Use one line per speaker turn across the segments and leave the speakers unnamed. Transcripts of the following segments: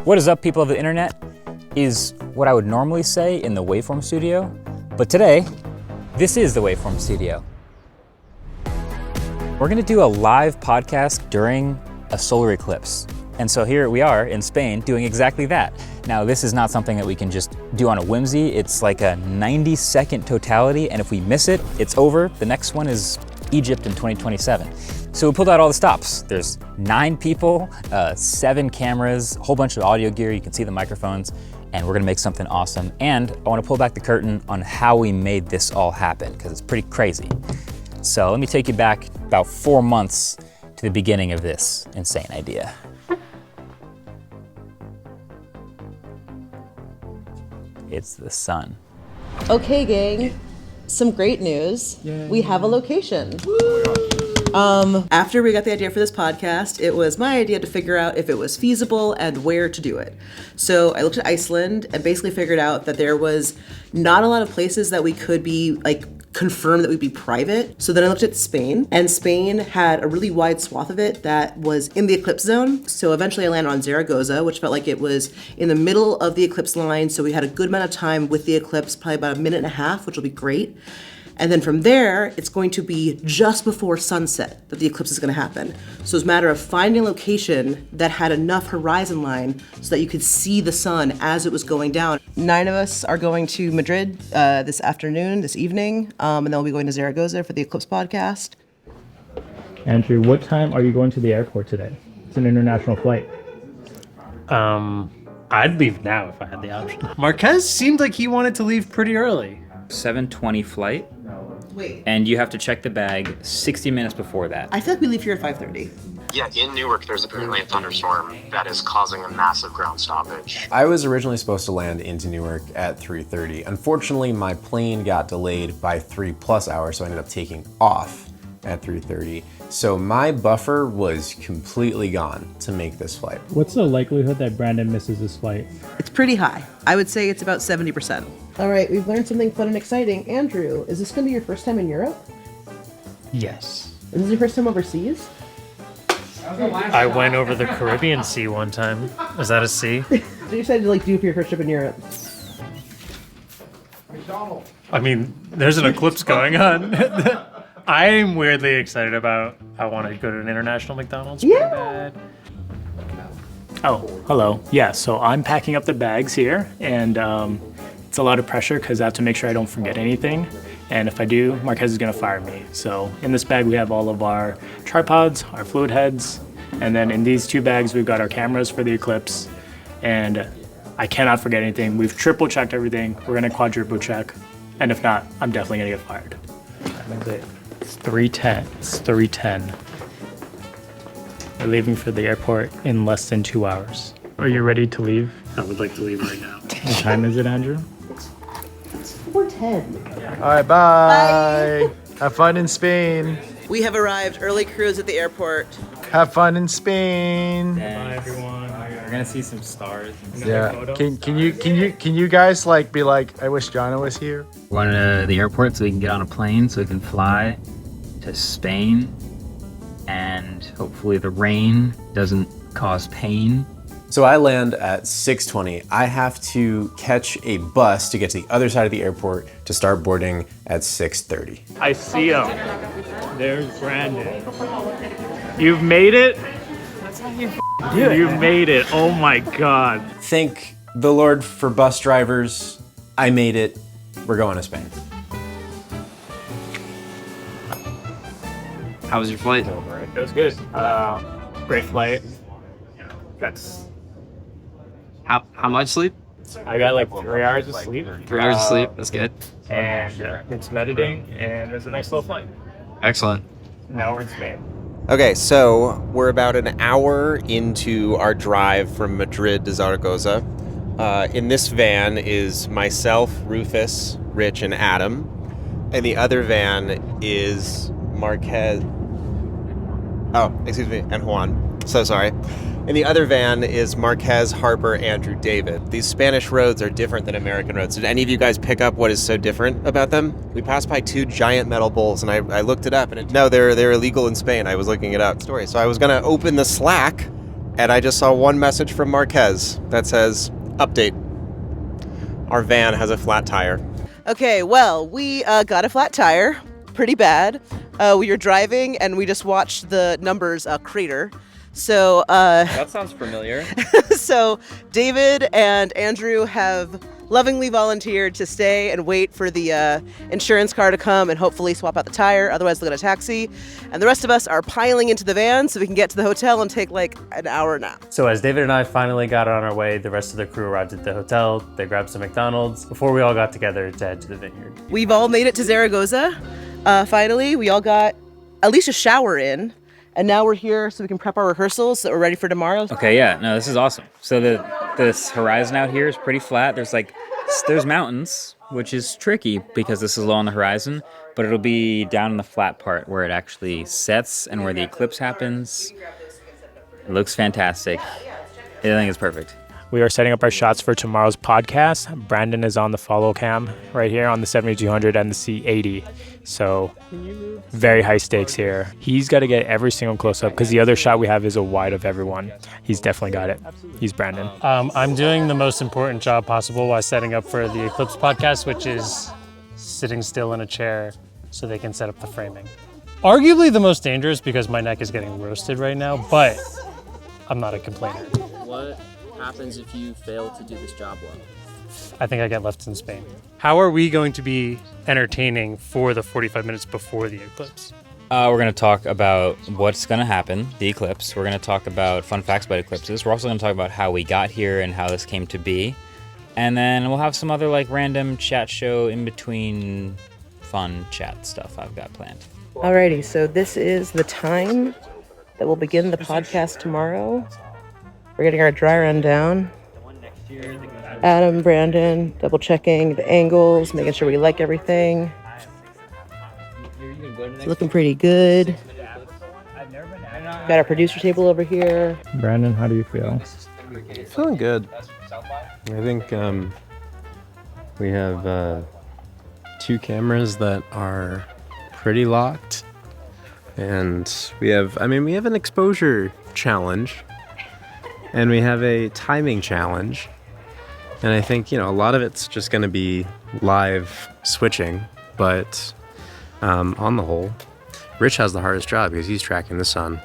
What is up, people of the internet, is what I would normally say in the Waveform studio, but today, this is the Waveform studio. We're gonna do a live podcast during a solar eclipse. And so here we are in Spain doing exactly that. Now, this is not something that we can just do on a whimsy. It's like a 90-second totality, and if we miss it, it's over. The next one is Egypt in 2027. So we pulled out all the stops. There's 9 people, 7 cameras, a whole bunch of audio gear. You can see the microphones, and we're gonna make something awesome. And I wanna pull back the curtain on how we made this all happen, because it's pretty crazy. So let me take you back about 4 months to the beginning of this insane idea. It's the sun.
Okay, gang, some great news. Yay. We have a location. After we got the idea for this podcast, it was my idea to figure out if it was feasible and where to do it. So I looked at Iceland and basically figured out that there was not a lot of places that we could be confirmed that we'd be private. So then I looked at Spain, and Spain had a really wide swath of it that was in the eclipse zone. So eventually I landed on Zaragoza, which felt like it was in the middle of the eclipse line. So we had a good amount of time with the eclipse, probably about a minute and a half, which will be great. And then from there, it's going to be just before sunset that the eclipse is going to happen. So it's a matter of finding a location that had enough horizon line so that you could see the sun as it was going down. 9 of us are going to Madrid this evening, and then we'll be going to Zaragoza for the Eclipse podcast.
Andrew, what time are you going to the airport today? It's an international flight.
I'd leave now if I had the option. Marquez seemed like he wanted to leave pretty early.
7:20 flight.
Wait.
And you have to check the bag 60 minutes before that.
I feel like we leave here at 5:30.
Yeah, in Newark, there's apparently a thunderstorm that is causing a massive ground stoppage.
I was originally supposed to land into Newark at 3:30. Unfortunately, my plane got delayed by 3+ hours, so I ended up taking off at 3:30. So my buffer was completely gone to make this flight.
What's the likelihood that Brandon misses this flight?
It's pretty high. I would say it's about 70%. All right, we've learned something fun and exciting. Andrew, is this going to be your first time in Europe?
Yes.
Is this your first time overseas?
I went over the Caribbean Sea one time. Is that a sea?
So you decided to do for your first trip in Europe?
I mean, there's an eclipse going on. I'm weirdly excited about. I want to go to an international McDonald's.
Yeah.
Bad.
Oh, hello. Yeah, so I'm packing up the bags here, and it's a lot of pressure because I have to make sure I don't forget anything. And if I do, Marquez is going to fire me. So in this bag, we have all of our tripods, our fluid heads, and then in these 2 bags, we've got our cameras for the eclipse. And I cannot forget anything. We've triple checked everything. We're going to quadruple check. And if not, I'm definitely going to get fired. That's it. It's 3:10. It's 3:10. We're leaving for the airport in less than 2 hours. Are you ready to leave?
I would like to leave right now.
What time is it, Andrew?
4:10.
All right, bye. Have fun in Spain.
We have arrived. Early cruise at the airport.
Have fun in Spain.
Bye, everyone.
We're gonna see some stars.
Yeah. Can you guys be like, I wish Jana was here?
We're going to the airport so we can get on a plane so we can fly to Spain, and hopefully the rain doesn't cause pain.
So I land at 6:20. I have to catch a bus to get to the other side of the airport to start boarding at 6:30.
I see him. There's Brandon. You've made it? That's how you do it. You made it. Oh my God.
Thank the Lord for bus drivers. I made it. We're going to Spain.
How was your flight?
It was good. Great flight. That's.
How much sleep?
I got 3 hours of sleep.
3 hours of sleep. That's good.
And it's meditating, and it was a nice little flight.
Excellent.
Now we're in Spain.
Okay, so we're about an hour into our drive from Madrid to Zaragoza. In this van is myself, Rufus, Rich, and Adam. And the other van is Marquez. Oh, excuse me, and Juan. So sorry. In the other van is Marquez, Harper, Andrew, David. These Spanish roads are different than American roads. Did any of you guys pick up what is so different about them? We passed by 2 giant metal bowls, and I looked it up, and no, they're illegal in Spain. I was looking it up. So I was going to open the Slack And I just saw one message from Marquez that says, update. Our van has a flat tire.
Okay, well, we got a flat tire. Pretty bad. We were driving and we just watched the numbers crater. So,
That sounds familiar.
so David and Andrew have lovingly volunteered to stay and wait for the insurance car to come and hopefully swap out the tire. Otherwise, they'll get a taxi. And the rest of us are piling into the van so we can get to the hotel and take like an hour nap.
So as David and I finally got on our way, the rest of the crew arrived at the hotel. They grabbed some McDonald's before we all got together to head to the vineyard.
We've all made it to Zaragoza. Finally, we all got at least a shower in. And now we're here so we can prep our rehearsals so that we're ready for tomorrow.
Okay, yeah, no, this is awesome. So this horizon out here is pretty flat. There's mountains, which is tricky because this is low on the horizon, but it'll be down in the flat part where it actually sets and where the eclipse happens. It looks fantastic. I think it's perfect.
We are setting up our shots for tomorrow's podcast. Brandon is on the follow cam right here on the 7200 and the C80. So very high stakes here. He's got to get every single close up because the other shot we have is a wide of everyone. He's definitely got it. He's Brandon.
I'm doing the most important job possible while setting up for the Eclipse podcast, which is sitting still in a chair so they can set up the framing. Arguably the most dangerous because my neck is getting roasted right now, but I'm not a complainer.
What happens if you fail to do this job well?
I think I get left in Spain. How are we going to be entertaining for the 45 minutes before the eclipse?
We're going to talk about what's going to happen, the eclipse. We're going to talk about fun facts about eclipses. We're also going to talk about how we got here and how this came to be. And then we'll have some other random chat show in between fun chat stuff I've got planned.
Alrighty, so this is the time that we'll begin the podcast tomorrow. We're getting our dry run down. Adam, Brandon, double checking the angles, making sure we like everything. It's looking pretty good. Got our producer table over here.
Brandon, how do you feel?
Feeling good. I think we have 2 cameras that are pretty locked. And we have an exposure challenge. And we have a timing challenge. And I think, a lot of it's just going to be live switching. But on the whole, Rich has the hardest job because he's tracking the sun.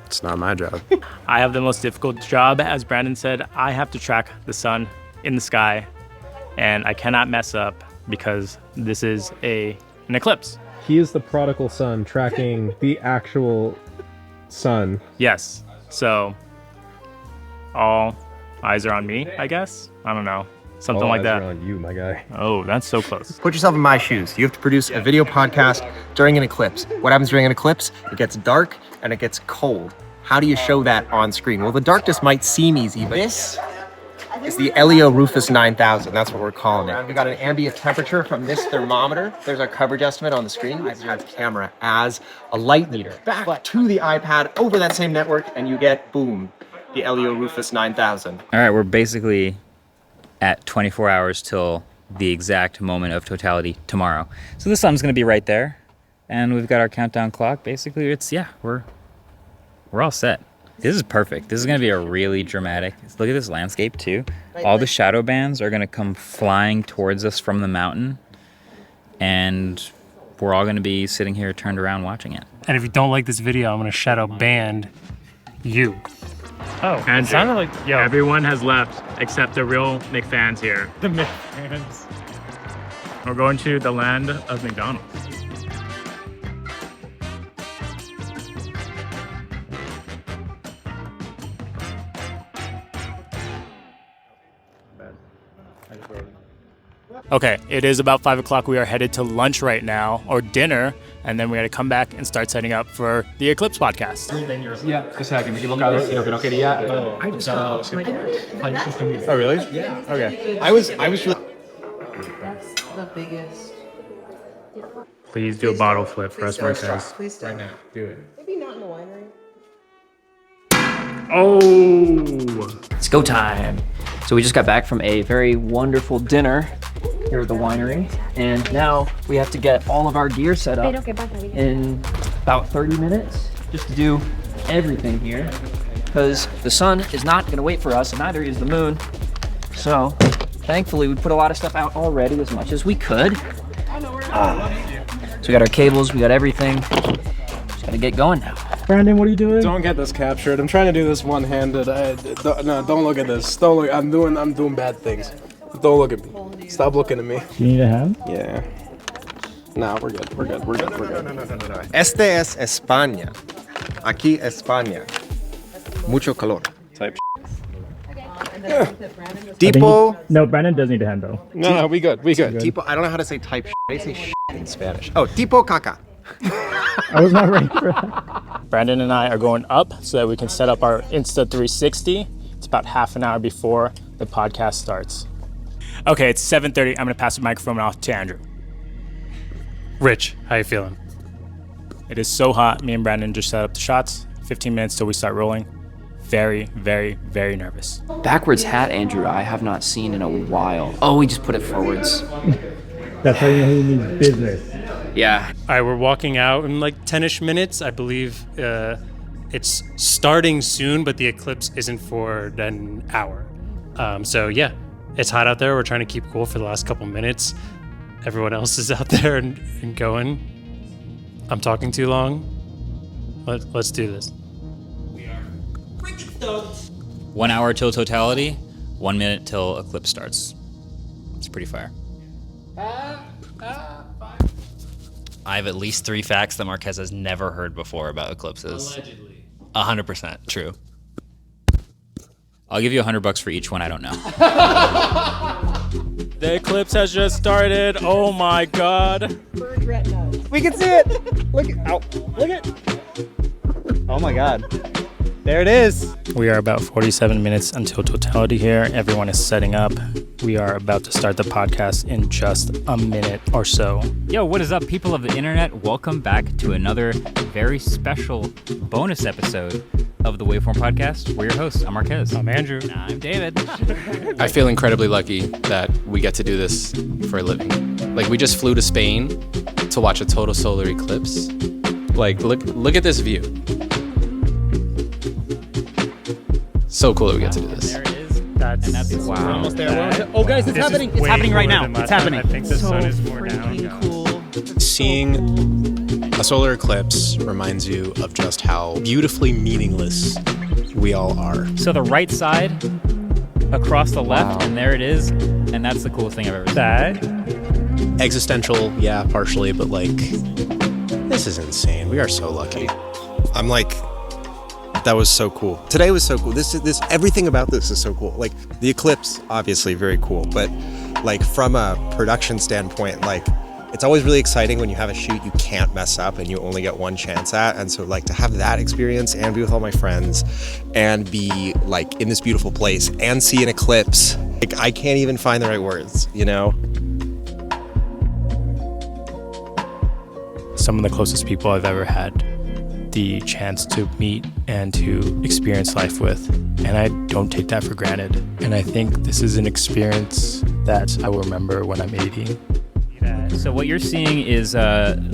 It's not my job.
I have the most difficult job. As Brandon said, I have to track the sun in the sky. And I cannot mess up because this is an eclipse.
He is the prodigal son tracking the actual sun.
Yes. So all eyes are on me, I guess. I don't know. Something
all
like
eyes
that.
Are on you, my guy.
Oh, that's so close.
Put yourself in my shoes. You have to produce a video podcast during an eclipse. What happens during an eclipse? It gets dark and it gets cold. How do you show that on screen? Well, the darkness might seem easy, but this is the Rufus 9000. That's what we're calling it. We got an ambient temperature from this thermometer. There's our coverage estimate on the screen. iPad's camera as a light meter. Back to the iPad over that same network, and you get, boom, the Rufus 9000.
All right, we're basically at 24 hours till the exact moment of totality tomorrow. So the sun's going to be right there, and we've got our countdown clock. Basically, we're all set. This is perfect. This is going to be a really dramatic. Look at this landscape too. All the shadow bands are going to come flying towards us from the mountain, and we're all going to be sitting here turned around watching it.
And if you don't like this video, I'm going to shadow ban you.
Oh, and it sounded like everyone has left except the real McFans here.
The McMahons.
We're going to the land of McDonald's. Okay, it is about 5 o'clock. We are headed to lunch right now, or dinner, and then we got to come back and start setting up for the Eclipse podcast.
Yeah, o sea, que me he equivocado y lo que no quería. I just got my dad. Oh, really?
Yeah.
Okay.
I was really...
That's the biggest.
Please do a bottle flip for us, Marquez.
Please do.
Right now, do it.
Maybe not in the winery.
Oh!
It's go time. So we just got back from a very wonderful dinner here at the winery, and now we have to get all of our gear set up in about 30 minutes just to do everything here. because the sun is not going to wait for us, and neither is the moon. So, thankfully, we put a lot of stuff out already, as much as we could. So we got our cables, we got everything. Just gotta get going now.
Brandon, what are you doing?
Don't get this captured. I'm trying to do this one-handed. No, don't look at this. Don't look. I'm doing bad things. Don't look at me. Stop looking at me.
You need a hand?
Yeah. Nah, we're good. We're good.
No. Este es España. Aquí España. Mucho calor.
Type.
Tipo.
No, Brandon does need a hand though.
No, we good.
Tipo. I don't know how to say type. They say in Spanish. Oh, tipo caca.
I was not ready for that.
Brandon and I are going up so that we can set up our Insta 360. It's about half an hour before the podcast starts. Okay, it's 7:30. I'm gonna pass the microphone off to Andrew.
Rich, how you feeling?
It is so hot. Me and Brandon just set up the shots. 15 minutes till we start rolling. Very, very, very nervous.
Backwards hat, Andrew, I have not seen in a while. Oh, we just put it forwards.
That's how you know he needs business.
Yeah.
All right, we're walking out in like 10-ish minutes. I believe it's starting soon, but the eclipse isn't for an hour. So yeah, it's hot out there. We're trying to keep cool for the last couple minutes. Everyone else is out there and going. I'm talking too long. Let's do this.
1 hour till totality, 1 minute till eclipse starts. It's pretty fire. I have at least 3 facts that Marquez has never heard before about eclipses.
Allegedly.
100% true. I'll give you $100 for each one I don't know.
The eclipse has just started. Oh my God.
We can see it. Look at, ow, look at. Oh my God. There it is.
We are about 47 minutes until totality here. Everyone is setting up. We are about to start the podcast in just a minute or so.
Yo, what is up, people of the internet? Welcome back to another very special bonus episode of the Waveform Podcast. We're your hosts. I'm Marquez.
I'm Andrew.
And I'm David.
I feel incredibly lucky that we get to do this for a living. Like, we just flew to Spain to watch a total solar eclipse. Like, look at this view. So cool that we get to do this.
There it is.
That's
wow.
We're almost there. Oh, guys, it's happening. It's happening right now. It's happening.
I think the sun is more
freaking
down.
cool.
Seeing a solar eclipse reminds you of just how beautifully meaningless we all are.
So the right side across the left, and there it is. And that's the coolest thing I've ever seen.
That?
Existential, yeah, partially, but like, this is insane. We are so lucky.
I'm like, that was so cool. Today was so cool. This everything about this is so cool. Like the eclipse, obviously very cool, but like from a production standpoint, like it's always really exciting when you have a shoot you can't mess up and you only get one chance at. And so like to have that experience and be with all my friends and be like in this beautiful place and see an eclipse, like I can't even find the right words, you know?
Some of the closest people I've ever had the chance to meet and to experience life with. And I don't take that for granted. And I think this is an experience that I will remember when I'm 80.
So what you're seeing is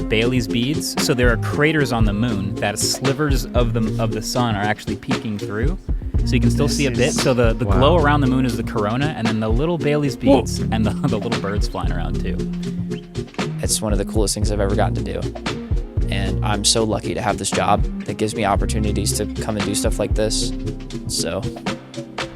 Bailey's beads. So there are craters on the moon that slivers of the sun are actually peeking through. So you can still see a bit. So the glow around the moon is the corona, and then the little Bailey's beads and the little birds flying around too.
It's one of the coolest things I've ever gotten to do. And I'm so lucky to have this job that gives me opportunities to come and do stuff like this. So,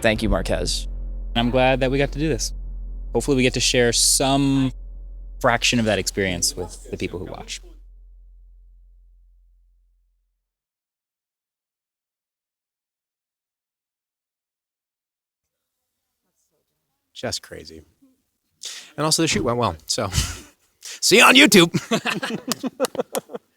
thank you, Marquez.
I'm glad that we got to do this. Hopefully we get to share some fraction of that experience with the people who watch.
Just crazy. And also the shoot went well, so see you on YouTube.